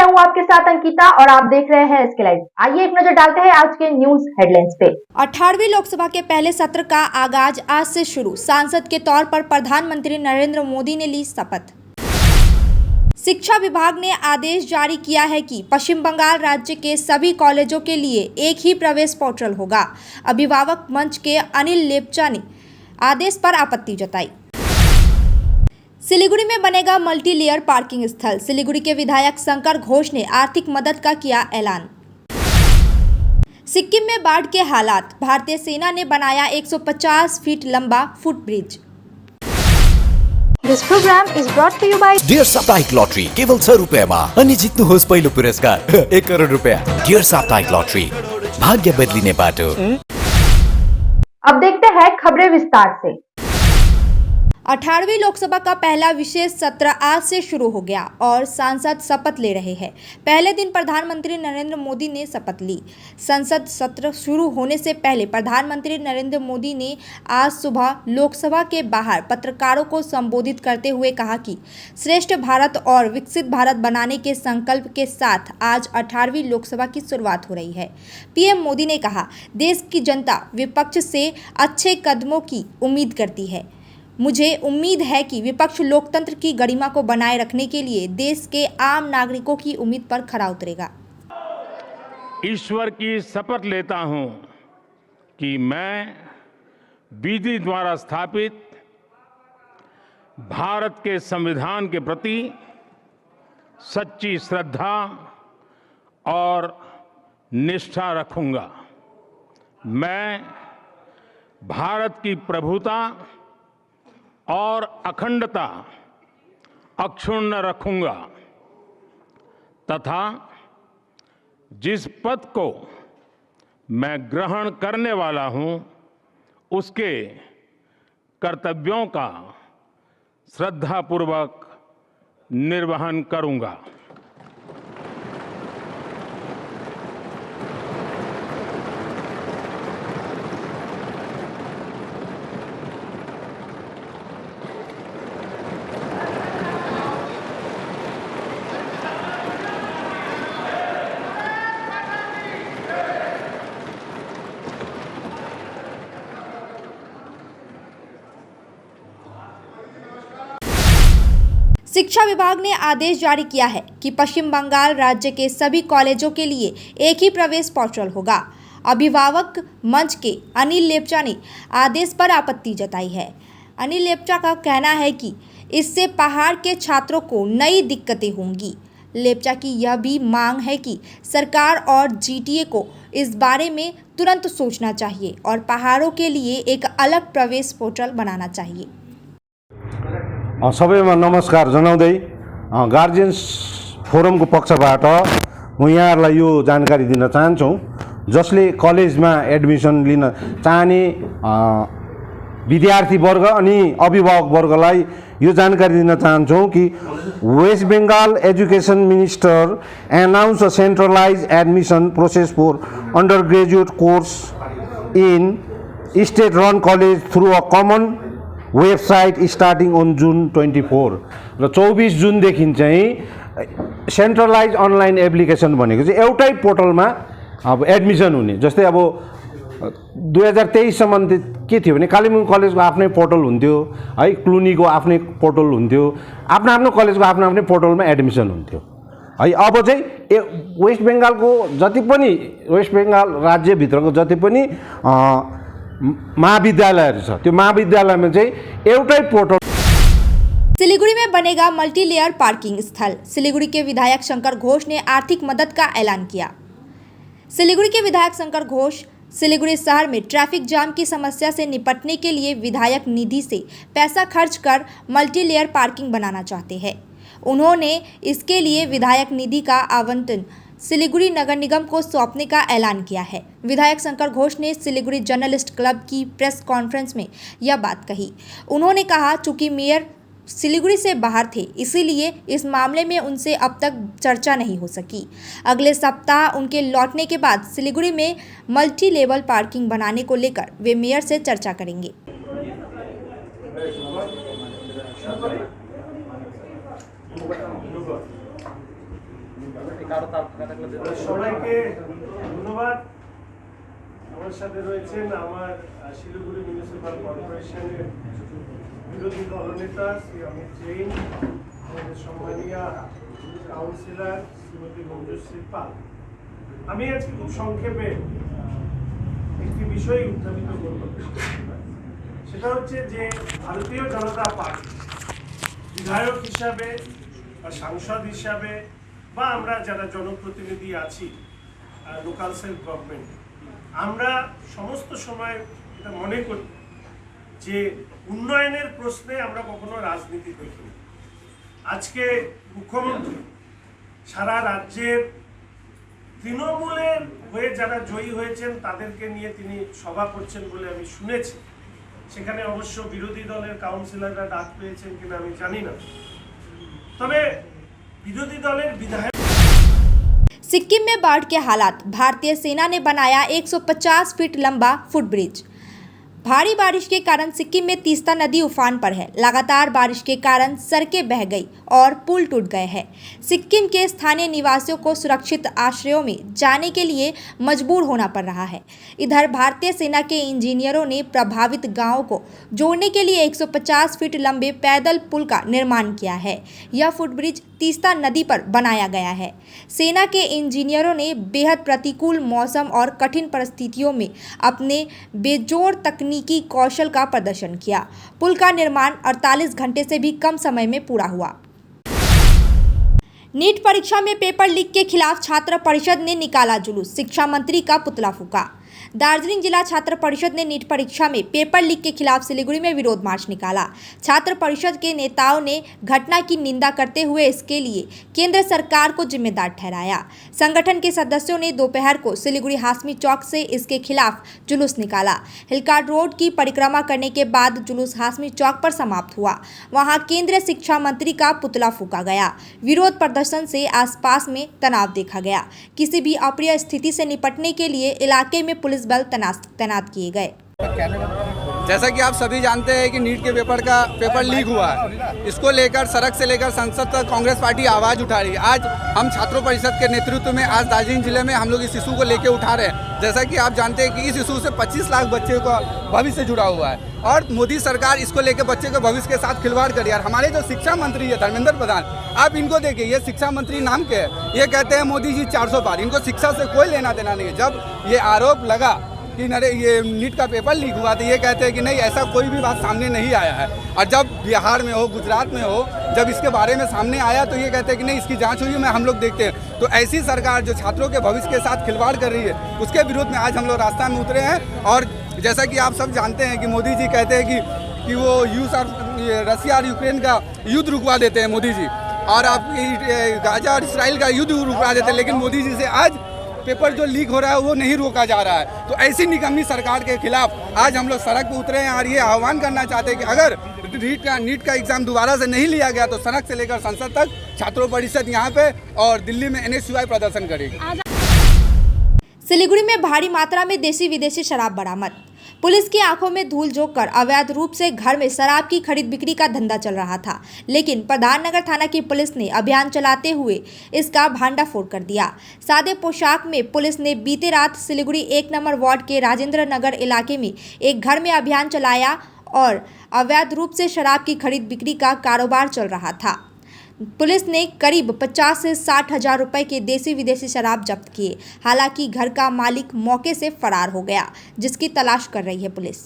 मैं हूं आपके साथ अंकिता और आप देख रहे हैं एसके लाइव। आइए एक नजर डालते हैं आज के न्यूज हेडलाइंस पे। 18वीं लोकसभा के पहले सत्र का आगाज आज से शुरू। सांसद के तौर पर प्रधानमंत्री नरेंद्र मोदी ने ली शपथ। शिक्षा विभाग ने आदेश जारी किया है कि पश्चिम बंगाल राज्य के सभी कॉलेजों के लिए एक ही प्रवेश पोर्टल होगा। अभिभावक मंच के अनिल लेप्चा ने आदेश पर आपत्ति जताई। सिलीगुड़ी में बनेगा मल्टी लेयर पार्किंग स्थल। सिलीगुड़ी के विधायक शंकर घोष ने आर्थिक मदद का किया ऐलान। सिक्किम में बाढ़ के हालात। भारतीय सेना ने बनाया 150 फीट लंबा foot bridge. This program is brought to you by dear साप्ताहिक लॉटरी केवल 100 रुपैयाँमा अनि जित्नुहोस् पहिलो पुरस्कार 1 करोड रुपैयाँ। डियर साप्ताहिक लॉटरी, भाग्य बदलिने बाटो। अब देखते हैं खबरें विस्तार से। 18वीं लोकसभा का पहला विशेष सत्र आज से शुरू हो गया और सांसद शपथ ले रहे हैं। पहले दिन प्रधानमंत्री नरेंद्र मोदी ने शपथ ली। संसद सत्र शुरू होने से पहले प्रधानमंत्री नरेंद्र मोदी ने आज सुबह लोकसभा के बाहर पत्रकारों को संबोधित करते हुए कहा कि श्रेष्ठ भारत और विकसित भारत बनाने के संकल्प के साथ आज 18वीं लोकसभा की शुरुआत हो रही है। पीएम मोदी ने कहा, देश की जनता विपक्ष से अच्छे कदमों की उम्मीद करती है। मुझे उम्मीद है कि विपक्ष लोकतंत्र की गरिमा को बनाए रखने के लिए देश के आम नागरिकों की उम्मीद पर खरा उतरेगा। ईश्वर की शपथ लेता हूं कि मैं विधि द्वारा स्थापित भारत के संविधान के प्रति सच्ची श्रद्धा और निष्ठा रखूंगा। मैं भारत की प्रभुता और अखंडता अक्षुण्ण रखूंगा तथा जिस पद को मैं ग्रहण करने वाला हूं उसके कर्तव्यों का श्रद्धापूर्वक निर्वहन करूंगा। शिक्षा विभाग ने आदेश जारी किया है कि पश्चिम बंगाल राज्य के सभी कॉलेजों के लिए एक ही प्रवेश पोर्टल होगा। अभिभावक मंच के अनिल लेप्चा ने आदेश पर आपत्ति जताई है। अनिल लेप्चा का कहना है कि इससे पहाड़ के छात्रों को नई दिक्कतें होंगी। लेप्चा की यह भी मांग है कि सरकार और जीटीए को इस बारे में तुरंत सोचना चाहिए और पहाड़ों के लिए एक अलग प्रवेश पोर्टल बनाना चाहिए। सबैमा नमस्कार जनाउँदै गार्जियन्स फोरमको पक्षबाट म यहाँहरूलाई यो जानकारी दिन चाहन्छौँ, जसले कलेजमा एडमिसन लिन चाहने विद्यार्थी वर्ग अनि अभिभावक वर्गलाई यो जानकारी दिन चाहन्छौँ कि West Bengal education minister announce a centralise admission process for undergraduate course in state run college through a common website starting on June 24 र 24 जुनदेखि चाहिँ सेन्ट्रलाइज अनलाइन एप्लिकेसन भनेको चाहिँ एउटै पोर्टलमा अब एडमिसन हुने। जस्तै अब 2023 सम्म के थियो भने कालिम्पोङ कलेजको आफ्नै पोर्टल हुन्थ्यो है, क्लुनीको आफ्नै पोर्टल हुन्थ्यो, आफ्नो आफ्नो कलेजको आफ्नो आफ्नै पोर्टलमा एडमिसन हुन्थ्यो है। अब चाहिँ वेस्ट बेंगालको जति पनि वेस्ट बेंगाल राज्यभित्रको जति पनि महाविद्यालयहरू छ त्यो महाविद्यालयमा चाहिँ एउटै पोर्टल। सिलीगुड़ी में बनेगा मल्टी लेयर पार्किंग स्थल। सिलीगुड़ी के विधायक शंकर घोष ने आर्थिक मदद का ऐलान किया। सिलीगुड़ी के विधायक शंकर घोष सिलीगुड़ी शहर में ट्रैफिक जाम की समस्या से निपटने के लिए विधायक निधि से पैसा खर्च कर मल्टी लेयर पार्किंग बनाना चाहते हैं। उन्होंने इसके लिए विधायक निधि का आवंटन सिलीगुड़ी नगर निगम को सौंपने का ऐलान किया है। विधायक शंकर घोष ने सिलीगुड़ी जर्नलिस्ट क्लब की प्रेस कॉन्फ्रेंस में यह बात कही। उन्होंने कहा, चूंकि मेयर सिलीगुड़ी से बाहर थे इसलिए इस मामले में उनसे अब तक चर्चा नहीं हो सकी। अगले सप्ताह उनके लौटने के बाद सिलीगुड़ी में मल्टी लेवल पार्किंग बनाने को लेकर वे मेयर से चर्चा करेंगे। সবাইকে ধন্যবাদ। আমার সাথে রয়েছেন আমার শিলিগুড়ি মিউনিসিপাল কর্পোরেশনের বিরোধী দলনেতা শ্রী অমিত জৈন, আমাদের সম্মানীয় কাউন্সিলর শ্রীমতী মঞ্জুশ্রী পাল। আমি আজকে খুব সংক্ষেপে একটি বিষয় উত্থাপিত করব, সেটা হচ্ছে যে ভারতীয় জনতা পার্টি বিধায়ক হিসাবে বা সাংসদ হিসাবে বা আমরা যারা জনপ্রতিনিধি আছি লোকাল সেলফ গভর্নমেন্ট, আমরা সমস্ত সময় এটা মনে করি যে উন্নয়নের প্রশ্নে আমরা কখনো রাজনীতি দেখি না। আজকে মুখ্যমন্ত্রী সারা রাজ্যের তৃণমূলের হয়ে যারা জয়ী হয়েছেন তাদেরকে নিয়ে তিনি সভা করছেন বলে আমি শুনেছি। সেখানে অবশ্য বিরোধী দলের কাউন্সিলররা ডাক পেয়েছেন কিনা আমি জানি না, তবে বিরোধী দলের বিধায়ক। सिक्किम में बाढ़ के हालात। भारतीय सेना ने बनाया 150 फीट लंबा फुटब्रिज। भारी बारिश के कारण सिक्किम में तीस्ता नदी उफान पर है। लगातार बारिश के कारण सड़कें बह गई और पुल टूट गए हैं। सिक्किम के स्थानीय निवासियों को सुरक्षित आश्रयों में जाने के लिए मजबूर होना पड़ रहा है। इधर भारतीय सेना के इंजीनियरों ने प्रभावित गांवों को जोड़ने के लिए 150 फीट लंबे पैदल पुल का निर्माण किया है। यह फुटब्रिज तीस्ता नदी पर बनाया गया है। सेना के इंजीनियरों ने बेहद प्रतिकूल मौसम और कठिन परिस्थितियों में अपने बेजोड़ तकनीकी कौशल का प्रदर्शन किया। पुल का निर्माण 48 घंटे से भी कम समय में पूरा हुआ। नीट परीक्षा में पेपर लीक के खिलाफ छात्र परिषद ने निकाला जुलूस। शिक्षा मंत्री का पुतला फूंका। दार्जिलिंग जिला छात्र परिषद ने नीट परीक्षा में पेपर लीक के खिलाफ सिलीगुड़ी में विरोध मार्च निकाला। छात्र परिषद के नेताओं ने घटना की निंदा करते हुए इसके लिए केंद्र सरकार को जिम्मेदार ठहराया। संगठन के सदस्यों ने दोपहर को सिलीगुड़ी हाशमी चौक से इसके खिलाफ जुलूस निकाला। हिलकार्ड रोड की परिक्रमा करने के बाद जुलूस हाशमी चौक पर समाप्त हुआ। वहां केंद्रीय शिक्षा मंत्री का पुतला फूंका गया। विरोध प्रदर्शन से आसपास में तनाव देखा गया। किसी भी अप्रिय स्थिति से निपटने के लिए इलाके में पुलिस बल तैनात किए गए। जैसा कि आप सभी जानते हैं कि नीट के पेपर लीक हुआ है, इसको लेकर सड़क से लेकर संसद तक कांग्रेस पार्टी आवाज़ उठा रही है। आज हम छात्रों परिषद के नेतृत्व में आज दार्जिलिंग जिले में हम लोग इस इशू को लेकर उठा रहे हैं। जैसा कि आप जानते हैं कि इस इशू से 25 लाख बच्चे का भविष्य जुड़ा हुआ है और मोदी सरकार इसको लेकर बच्चे के भविष्य के साथ खिलवाड़ करी। और हमारे जो शिक्षा मंत्री है धर्मेंद्र प्रधान, आप इनको देखिए, ये शिक्षा मंत्री नाम के है, ये कहते हैं मोदी जी 400 पार। इनको शिक्षा से कोई लेना देना नहीं है। जब ये आरोप लगा कि ये नीट का पेपर लीक हुआ तो ये कहते हैं कि नहीं, ऐसा कोई भी बात सामने नहीं आया है। और जब बिहार में हो, गुजरात में हो, जब इसके बारे में सामने आया तो ये कहते हैं कि नहीं, इसकी जांच हुई है, हम लोग देखते हैं। तो ऐसी सरकार जो छात्रों के भविष्य के साथ खिलवाड़ कर रही है, उसके विरोध में आज हम लोग रास्ता में उतरे हैं। और जैसा कि आप सब जानते हैं कि मोदी जी कहते हैं कि वो रसिया और यूक्रेन का युद्ध रुकवा देते हैं मोदी जी, और आप गाजा और इसराइल का युद्ध रुकवा देते हैं, लेकिन मोदी जी से आज पेपर जो लीक हो रहा है वो नहीं रोका जा रहा है। तो ऐसी निकम्मी सरकार के खिलाफ आज हम लोग सड़क पर उतरे हैं और ये आह्वान करना चाहते हैं कि अगर नीट का एग्जाम दोबारा से नहीं लिया गया तो सड़क से लेकर संसद तक छात्रों परिषद यहाँ पे और दिल्ली में NSUI प्रदर्शन करेगी। सिलीगुड़ी में भारी मात्रा में देशी विदेशी शराब बरामद। पुलिस की आंखों में धूल झोंककर अवैध रूप से घर में शराब की खरीद बिक्री का धंधा चल रहा था, लेकिन प्रधान नगर थाना की पुलिस ने अभियान चलाते हुए इसका भांडाफोड़ कर दिया। सादे पोशाक में पुलिस ने बीते रात सिलीगुड़ी 1 नंबर वार्ड के राजेंद्र नगर इलाके में एक घर में अभियान चलाया और अवैध रूप से शराब की खरीद बिक्री का कारोबार चल रहा था। पुलिस ने करीब 50 से 60 हजार रुपए के देसी विदेशी शराब जब्त किए। हालांकि घर का मालिक मौके से फरार हो गया, जिसकी तलाश कर रही है पुलिस।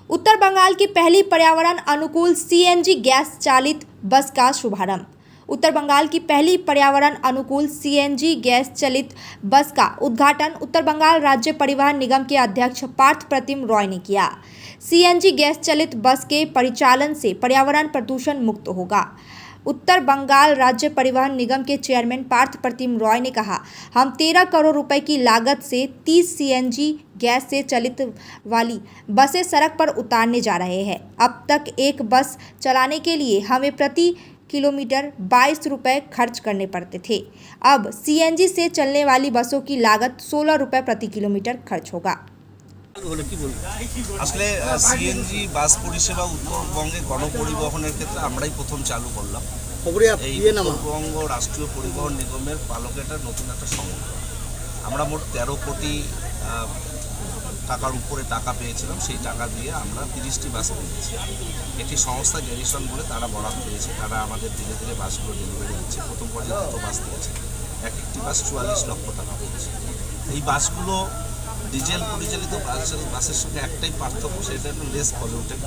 उत्तर बंगाल की पहली पर्यावरण अनुकूल CNG गैस चालित बस का शुभारंभ। उत्तर बंगाल की पहली पर्यावरण अनुकूल CNG गैस चालित बस का उद्घाटन उत्तर बंगाल राज्य परिवहन निगम के अध्यक्ष पार्थ प्रतिम रॉय ने किया। CNG गैस चालित बस के परिचालन से पर्यावरण प्रदूषण मुक्त होगा। उत्तर बंगाल राज्य परिवहन निगम के चेयरमैन पार्थ प्रतिम रॉय ने कहा, हम 13 करोड़ रुपए की लागत से 30 CNG गैस से चलित वाली बसें सड़क पर उतारने जा रहे हैं। अब तक एक बस चलाने के लिए हमें प्रति किलोमीटर 22 रुपये खर्च करने पड़ते थे। अब CNG से चलने वाली बसों की लागत 16 रुपये प्रति किलोमीटर खर्च होगा। আসলে সিএনজি বাস পরিষেবা উত্তরবঙ্গে গণপরিবহনের ক্ষেত্রে আমরাই প্রথম চালু করলাম। এই উত্তরবঙ্গ রাষ্ট্রীয় পরিবহন নিগমের পালকেটার নতুন একটা সংস্থা। আমরা মোট 13 কোটি টাকার উপরে টাকা পেয়েছিলাম। সেই টাকা দিয়ে আমরা 30টি বাস কিনেছি। একটি সংস্থা গ্যারিসন বলে তারা বরাদ্দ পেয়েছে, তারা আমাদের ধীরে ধীরে বাসগুলো ডেলিভারি দিচ্ছে। প্রথম পর্যায়ে 2 বাস দিয়েছে, একটি বাস 44 লক্ষ টাকা পেয়েছে। এই বাসগুলো ডিজেল পরিচালিত বাসের সঙ্গে একটাই পার্থক্য, সেটা হলো লেস পলিউটেড,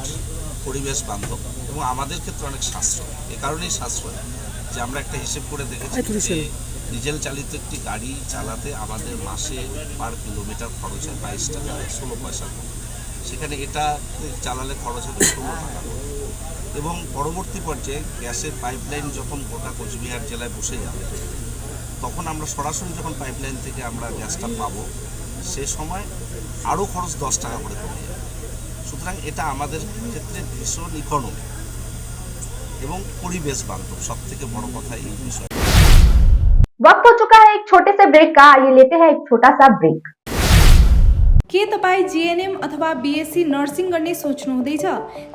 পরিবেশ বান্ধব এবং আমাদের ক্ষেত্রে অনেক সাশ্রয়। এ কারণেই সাশ্রয় যে আমরা একটা হিসেব করে দেখেছি যে ডিজেল চালিত একটি গাড়ি চালাতে আমাদের মাসে পার কিলোমিটার খরচ হয় 22 টাকা 16 পয়সা, সেখানে এটা চালালে খরচ হবে 16 টাকা। এবং পরবর্তী পর্যায়ে গ্যাসের পাইপলাইন যখন গোটা কোচবিহার জেলায় বসে যাবে, তখন আমরা সরাসরি যখন পাইপলাইন থেকে আমরা গ্যাসটা পাবো, সে সময় আরও খরচ 10 টাকা করে কমে যাবে। সুতরাং এটা আমাদের ক্ষেত্রে ভীষণ ইকোনমি এবং পরিবেশ বান্ধব, সব থেকে बड़ কথা এই বিষয়। वक्त हो चुका है एक छोटे से ब्रेक का, आइए लेते हैं एक छोटा सा ब्रेक। के तपाईँ जीएनएम अथवा बीएससी नर्सिङ गर्ने सोच्नुहुँदैछ?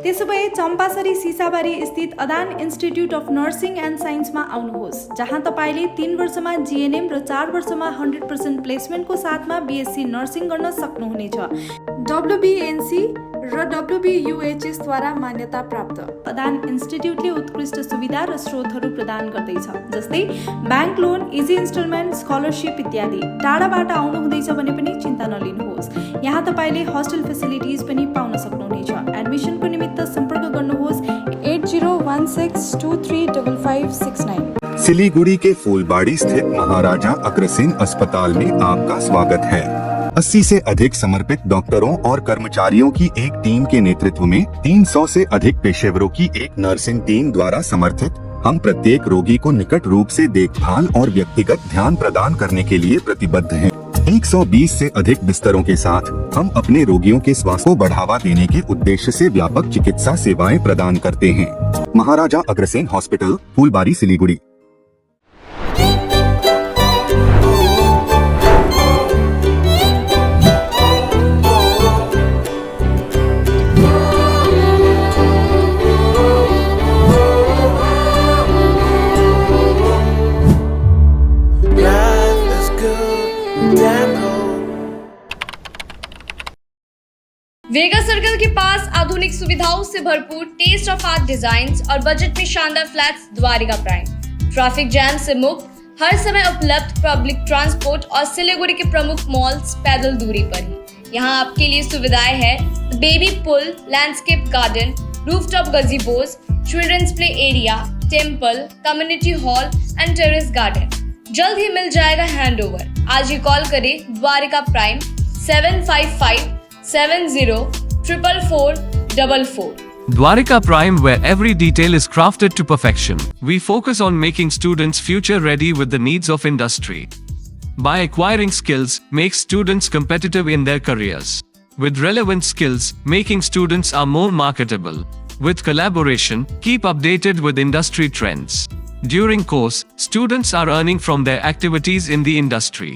त्यसो भए चम्पासरी सिसाबारी स्थित अदान इन्स्टिट्युट अफ नर्सिङ एन्ड साइन्समा आउनुहोस्, जहाँ तपाईँले 3 वर्षमा जीएनएम र 4 वर्षमा 100% प्लेसमेन्टको साथमा बीएससी नर्सिङ गर्न सक्नुहुनेछ। डब्ल्युबीएनसी र डब्ल्युबीयूएचएस द्वारा मान्यता प्राप्त अदान इन्स्टिट्युटले उत्कृष्ट सुविधा र स्रोतहरू प्रदान गर्दैछ, जस्तै bank loan, easy instalment, scholarship इत्यादि। टाढाबाट आउनुहुँदैछ भने पनि चिन्ता नलिनुहोस्, यहाँ तपाईँले हस्टेल फेसिलिटिज पनि पाउन सक्नुहुनेछ। एडमिसनको निमित्त सम्पर्क गर्नुहोस् 8016235569। सिलीगुड़ी के फूलबाड़ी स्थित महाराजा अग्रसेन अस्पताल में आपका स्वागत है। 80 से अधिक समर्पित डॉक्टरों और कर्मचारियों की एक टीम के नेतृत्व में 300 से अधिक पेशेवरों की एक नर्सिंग टीम द्वारा समर्थित हम प्रत्येक रोगी को निकट रूप से देखभाल और व्यक्तिगत ध्यान प्रदान करने के लिए प्रतिबद्ध हैं। 120 से अधिक बिस्तरों के साथ हम अपने रोगियों के स्वास्थ्य को बढ़ावा देने के उद्देश्य से व्यापक चिकित्सा सेवाएं प्रदान करते हैं। Maharaja Agrasen hospital, Phulbari, Siliguri. Vega circle के पास आधुनिक सुविधाओं से भरपूर टेस्ट ऑफ आर्ट डिजाइन्स और बजट में शानदार flats Dwarika prime. Traffic jam से मुक्त, हर समय उपलब्ध पब्लिक ट्रांसपोर्ट और सिलीगुड़ी के प्रमुख मॉल्स पैदल दूरी पर ही। यहाँ आपके लिए सुविधाएं हैं baby pool, landscape garden, rooftop gazebos, children's play area, temple, community hall and terrace garden. जल्द ही मिल जाएगा हैंडओवर। आज ही कॉल करें Dwarika Prime 7557044444. Dwarika Prime, where every detail is crafted to perfection. We focus on making students future ready with the needs of industry. By acquiring skills, make students competitive in their careers. With relevant skills, making students are more marketable. With collaboration, keep updated with industry trends. During course, students are earning from their activities in the industry.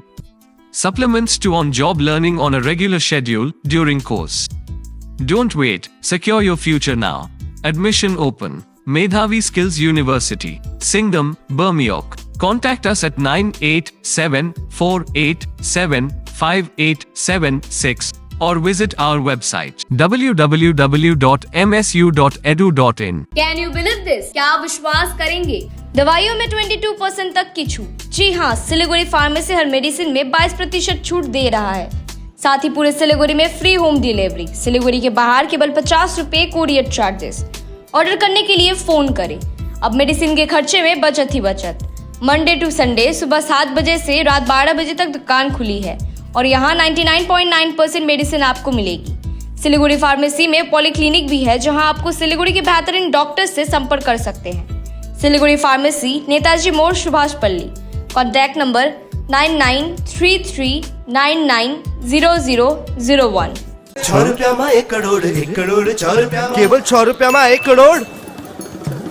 Supplements to on-job learning on a regular schedule during course. Don't wait, secure your future now. Admission open. Medhavi Skills University, Singham, Bermioc. Contact us at 9874875876 or visit our website www.msu.edu.in. Can you believe this? क्या आप विश्वास करेंगे? दवाइयों में 22% तक की छूट। जी हाँ, सिलीगुड़ी फार्मेसी हर मेडिसिन में 22% छूट दे रहा है। साथ ही पूरे सिलीगुड़ी में फ्री होम डिलीवरी। सिलीगुड़ी के बाहर केवल 50 रुपए कोरियर चार्जेस। ऑर्डर करने के लिए फोन करें। अब मेडिसिन के खर्चे में बचत ही बचत। मंडे टू संडे सुबह 7 बजे से रात 12 बजे तक दुकान खुली है और यहाँ 99.9% मेडिसिन आपको मिलेगी। सिलीगुड़ी फार्मेसी में पॉलीक्लिनिक भी है, जहाँ आपको सिलीगुड़ी के बेहतरीन डॉक्टर से संपर्क कर सकते हैं। सिलीगुड़ी फार्मेसी, नेताजी मोड़, सुभाष पल्ली। Contact number 9933990001। 6 रुपयामा 1 करोड़ 1 करोड़ 6 रुपयामा केवल 6 रुपयामा 1 करोड़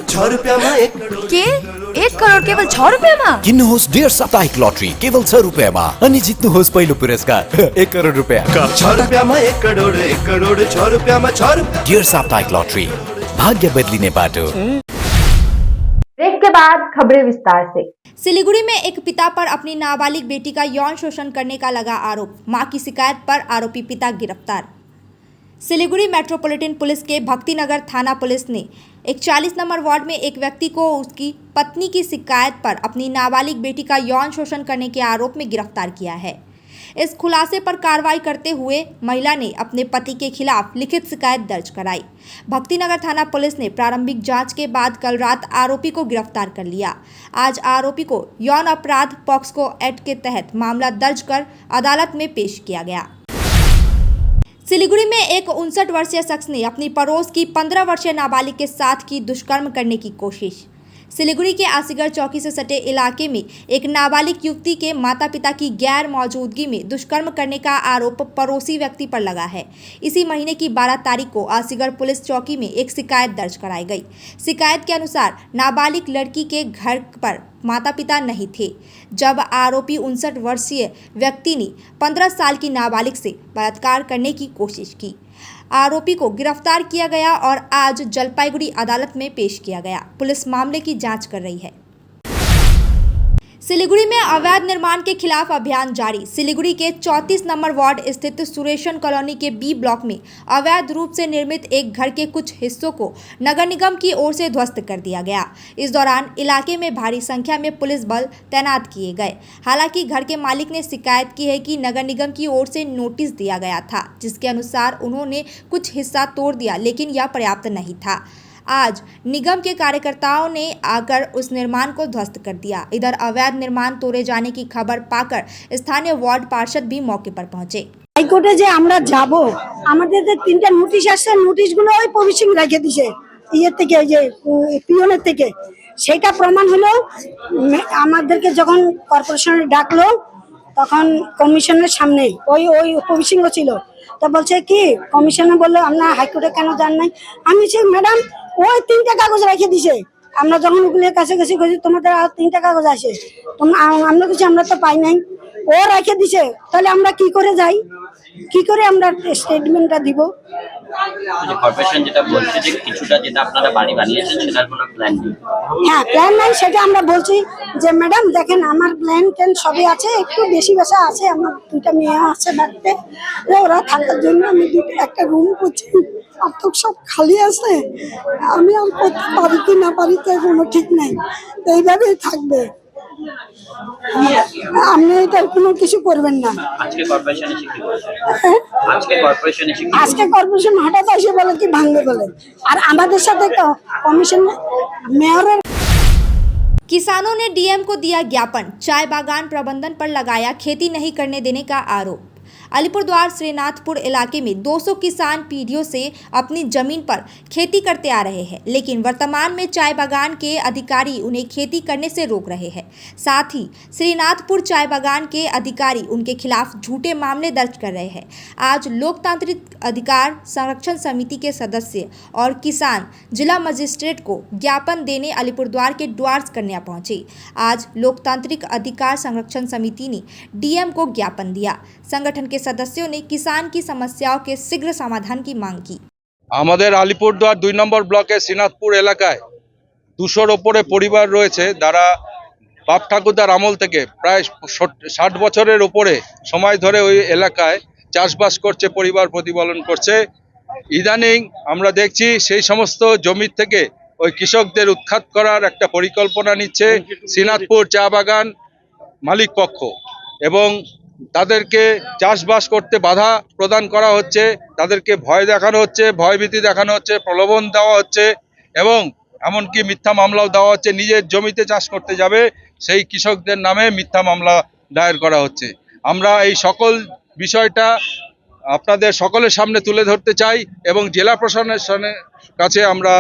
6 रुपयामा 1 करोड़ के 1 करोड़ केवल 6 रुपयामा? किन्नुहोस् डेढ साप्ताहिक लटरी केवल 6 रुपियाँमा अनि जित्नुहोस् पहिलो पुरस्कार 1 करोड रुपियाँ। 6 रुपयामा 1 करोड़ 1 करोड़ 6 रुपयामा 6 रुपया। डेढ साप्ताहिक लटरी, भाग्य बदलिने बाटो। ब्रेक ब्रेक के बाद खबरें विस्तार से। सिलीगुड़ी में एक पिता पर अपनी नाबालिग बेटी का यौन शोषण करने का लगा आरोप, मां की शिकायत पर आरोपी पिता गिरफ्तार। सिलीगुड़ी मेट्रोपॉलिटन पुलिस के भक्तिनगर थाना पुलिस ने 41 नंबर वार्ड में एक व्यक्ति को उसकी पत्नी की शिकायत पर अपनी नाबालिग बेटी का यौन शोषण करने के आरोप में गिरफ्तार किया है। इस खुलासे पर कार्रवाई करते हुए महिला ने अपने पति के खिलाफ लिखित शिकायत दर्ज कराई। भक्तिनगर थाना पुलिस ने प्रारंभिक जांच के बाद कल रात आरोपी को गिरफ्तार कर लिया। आज आरोपी को यौन अपराध पॉक्सो एक्ट के तहत मामला दर्ज कर अदालत में पेश किया गया। सिलीगुड़ी में एक 59 वर्षीय शख्स ने अपनी पड़ोस की 15 वर्षीय नाबालिग के साथ की दुष्कर्म करने की कोशिश। सिलीगुड़ी के आसीगढ़ चौकी से सटे इलाके में एक नाबालिग युवती के माता पिता की गैर मौजूदगी में दुष्कर्म करने का आरोप पड़ोसी व्यक्ति पर लगा है। इसी महीने की 12 तारीख को आसीगढ़ पुलिस चौकी में एक शिकायत दर्ज कराई गई। शिकायत के अनुसार नाबालिग लड़की के घर पर माता पिता नहीं थे जब आरोपी 59 वर्षीय व्यक्ति ने 15 साल की नाबालिग से बलात्कार करने की कोशिश की। आरोपी को गिरफ्तार किया गया और आज जलपाईगुड़ी अदालत में पेश किया गया। पुलिस मामले की जांच कर रही है। सिलीगुड़ी में अवैध निर्माण के खिलाफ अभियान जारी। सिलीगुड़ी के 34 नंबर वार्ड स्थित सुरेशन कॉलोनी के बी ब्लॉक में अवैध रूप से निर्मित एक घर के कुछ हिस्सों को नगर निगम की ओर से ध्वस्त कर दिया गया। इस दौरान इलाके में भारी संख्या में पुलिस बल तैनात किए गए। हालांकि घर के मालिक ने शिकायत की है कि नगर निगम की ओर से नोटिस दिया गया था, जिसके अनुसार उन्होंने कुछ हिस्सा तोड़ दिया, लेकिन यह पर्याप्त नहीं था। आज निगम के कार्यकर्ताओं ने आकर उस निर्माण को ध्वस्त कर दिया। इधर अवैध निर्माण तोड़े जाने की खबर पाकर स्थानीय वार्ड पार्षद भी मौके पर पहुंचे। हाईकोर्टे जे আমরা যাব আমাদের যে তিনটা নোটিশ আসছে, নোটিশগুলো ওই পবিশিং রেখে দিয়েছে ইয়ে থেকে, এই যে পিওনের থেকে। সেটা প্রমাণ হলো আমাদেরকে যখন কর্পোরেশনে ডাকলো তখন কমিশনের সামনে ওই পবিশিং ছিল। তো বলছে কি কমিশনে বললো আপনারা হাইকোর্টে কেন যান নাই। আমি বলছি ম্যাডাম ওই 3টা কাগজ রেখে দিছে। আমরা যখন ওগুলোর কাছাকাছি কইছি তোমাদের আর 3টা কাগজ আছে, আমরা কিছু আমরা তো পাই নাই, ও রেখে দিছে। তাহলে আমরা কি করে যাই, কি করে আমরা স্টেটমেন্টটা দিব? কর্পোরেশন যেটা বলছে যে কিছুটা যেটা আপনারা বাড়ি বানিয়েছেন সেটার কোনো প্ল্যান নেই। হ্যাঁ, প্ল্যান নাই, সেটা আমরা বলছি যে ম্যাডাম দেখেন আমার প্ল্যান টেন সবই আছে, একটু বেশি বেশা আছে, আমার 2টা মেয়ে আছে বাড়িতে, ওরা থাকার জন্য আমি একটা রুম করছি, আর তো সব খালি আছে। আমি আর করতে পারি কি না পারি তো কোনো ঠিক নাই, এইভাবেই থাকবে। আপনি এটা কোনো কিছু করবেন না। আজকে কর্পোরেশনে কি বলছে? আজকে কর্পোরেশন হঠাৎ এসে বলে কি ভাঙবে বলে, আর আমাদের সাথে কমিশন মেয়রের। किसानों ने डीएम को दिया ज्ञापन, चाय बागान प्रबंधन पर लगाया खेती नहीं करने देने का आरोप। अलीपुरद्वार श्रीनाथपुर इलाके में 200 किसान पीढ़ियों से अपनी जमीन पर खेती करते आ रहे हैं, लेकिन वर्तमान में चाय बागान के अधिकारी उन्हें खेती करने से रोक रहे हैं। साथ ही श्रीनाथपुर चाय बागान के अधिकारी उनके खिलाफ झूठे मामले दर्ज कर रहे हैं। आज लोकतांत्रिक अधिकार संरक्षण समिति के सदस्य और किसान जिला मजिस्ट्रेट को ज्ञापन देने अलीपुरद्वार के ड्वार्स कन्या पहुंचे। आज लोकतांत्रिक अधिकार संरक्षण समिति ने डीएम को ज्ञापन दिया। संगठन के सदस्यों ने किसान की समस्याओं के शीघ्र समाधान की मांग की। আমাদের আলিপুরদুয়ার 2 নম্বর ব্লকে শ্রীনাথপুর এলাকায় 200-র ওপরে পরিবার রয়েছে যারা বাপ ঠাকুরদার আমল থেকে প্রায় 60 বছরের ওপরে সময় ধরে ওই এলাকায় চাষবাস করছে, পরিবার প্রতিপালন করছে। ইদানিং আমরা দেখছি সেই সমস্ত জমি থেকে ওই কৃষকদের উৎখাত করার একটা পরিকল্পনা নিচ্ছে শ্রীনাথপুর চা বাগান মালিক পক্ষ, এবং তাদেরকে চাষবাস করতে বাধা প্রদান করা হচ্ছে, তাদেরকে ভয় দেখানো হচ্ছে, ভয়ভীতি দেখানো হচ্ছে, প্রলোভন দেওয়া হচ্ছে, এবং এমনকি মিথ্যা মামলাও দেওয়া হচ্ছে। নিজের জমিতে চাষ করতে যাবে সেই কৃষকদের নামে মিথ্যা মামলা দায়ের করা হচ্ছে। আমরা এই সকল বিষয়টা আপনাদের সকলের সামনে তুলে ধরতে চাই এবং জেলা প্রশাসনের কাছে আমরা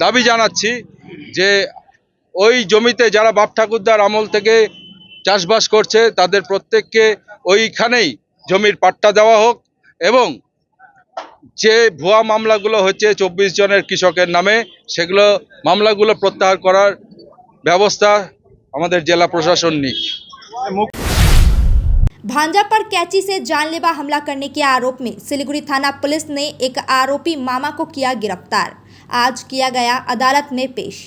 দাবি জানাচ্ছি যে ওই জমিতে যারা বাপ ঠাকুরদার আমল থেকে চাষবাস করছে তাদের প্রত্যেককে ওইখানেই জমির পাট্টা দেওয়া হোক, এবং যে ভুয়া মামলাগুলো হচ্ছে 24 জনের কৃষকের নামে সেগুলো মামলাগুলো প্রত্যাহার করার ব্যবস্থা আমাদের জেলা প্রশাসন নিক। भांजा पर कैंची से जानलेवा हमला करने के आरोप में सिलीगुड़ी थाना पुलिस ने एक आरोपी मामा को किया गिरफ्तार। आज किया गया अदालत में पेश।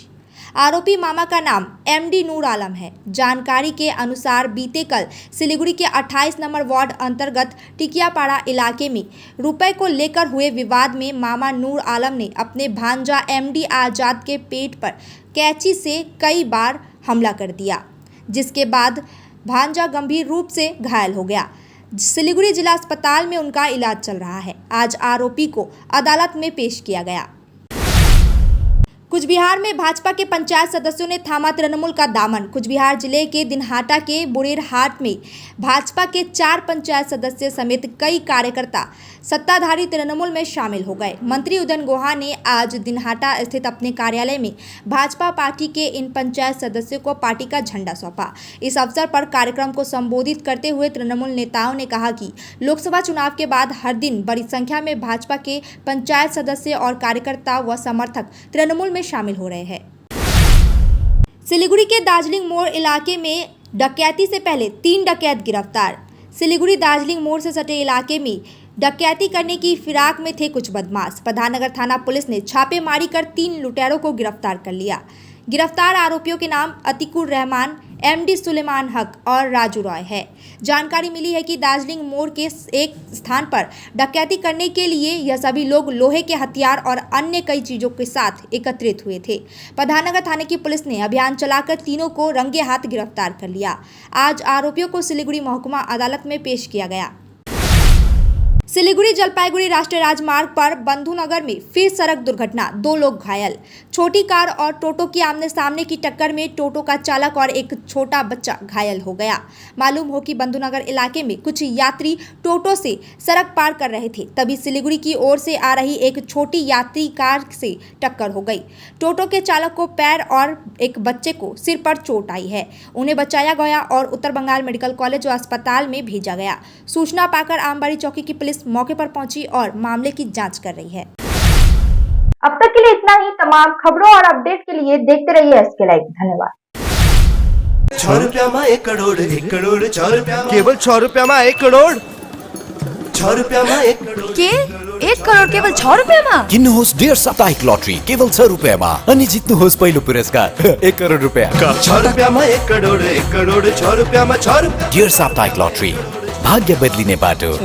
आरोपी मामा का नाम एमडी नूर आलम है। जानकारी के अनुसार बीते कल सिलीगुड़ी के 28 नंबर वार्ड अंतर्गत टिकियापाड़ा इलाके में रुपए को लेकर हुए विवाद में मामा नूर आलम ने अपने भांजा एमडी आजाद के पेट पर कैंची से कई बार हमला कर दिया, जिसके बाद भांजा गंभीर रूप से घायल हो गया। सिलीगुड़ी जिला अस्पताल में उनका इलाज चल रहा है। आज आरोपी को अदालत में पेश किया गया। कुछ बिहार में भाजपा के पंचायत सदस्यों ने थामा तृणमूल का दामन। कुछ बिहार जिले के दिनहाटा के बुरेरहाट में भाजपा के 4 पंचायत सदस्य समेत कई कार्यकर्ता सत्ताधारी तृणमूल में शामिल हो गए। मंत्री उदयन गुहा ने आज दिनहाटा स्थित अपने कार्यालय में भाजपा पार्टी के इन पंचायत सदस्यों को पार्टी का झंडा सौंपा। इस अवसर पर कार्यक्रम को संबोधित करते हुए तृणमूल नेताओं ने कहा कि लोकसभा चुनाव के बाद हर दिन बड़ी संख्या में भाजपा के पंचायत सदस्य और कार्यकर्ता व समर्थक तृणमूल में शामिल हो रहे हैं। सिलीगुड़ी के दार्जिलिंग मोड़ इलाके में डकैती से पहले 3 डकैत गिरफ्तार। सिलीगुड़ी दार्जिलिंग मोड़ से सटे इलाके में डकैती करने की फिराक में थे कुछ बदमाश। प्रधाननगर थाना पुलिस ने छापेमारी कर 3 लुटेरों को गिरफ्तार कर लिया। गिरफ्तार आरोपियों के नाम अतिकुर रहमान, एमडी सुलेमान हक और राजू रॉय है। जानकारी मिली है कि दार्जिलिंग मोड़ के एक स्थान पर डकैती करने के लिए यह सभी लोग लोहे के हथियार और अन्य कई चीजों के साथ एकत्रित हुए थे। प्रधाननगर थाने की पुलिस ने अभियान चलाकर तीनों को रंगे हाथ गिरफ्तार कर लिया। आज आरोपियों को सिलीगुड़ी महकुमा अदालत में पेश किया गया। सिलीगुड़ी जलपाईगुड़ी राष्ट्रीय राजमार्ग पर बंधुनगर में फिर सड़क दुर्घटना, 2 लोग घायल। छोटी कार और टोटो की आमने सामने की टक्कर में टोटो का चालक और एक छोटा बच्चा घायल हो गया। मालूम हो कि बंधुनगर इलाके में कुछ यात्री टोटो से सड़क पार कर रहे थे, तभी सिलीगुड़ी की ओर से आ रही एक छोटी यात्री कार से टक्कर हो गई। टोटो के चालक को पैर और एक बच्चे को सिर पर चोट आई है। उन्हें बचाया गया और उत्तर बंगाल मेडिकल कॉलेज व अस्पताल में भेजा गया। सूचना पाकर आमबाड़ी चौकी की पुलिस मौके पर पहुंची और मामले की जांच कर रही है। अब तक के लिए इतना ही। तमाम खबरों और अपडेट के लिए देखते रहिए एसके लाइव। धन्यवाद। 6 रुपया में 1 करोड़ 1 करोड़ 6 रुपया केवल 6 रुपया में 1 करोड़ 6 रुपया में 1 करोड़ के 1 करोड़ केवल 6 रुपयामा किन्नुहोस् डेढ साप्ताहिक लटरी केवल 6 रुपियाँमा अनि जित्नुहोस् पहिलो पुरस्कार 1 करोड रुपियाँ। 6 रुपयामा 1 करोड़ 1 करोड़ 6 रुपयामा 6 रुपया। डेढ साप्ताहिक लटरी, भाग्य बदलिने बाटो।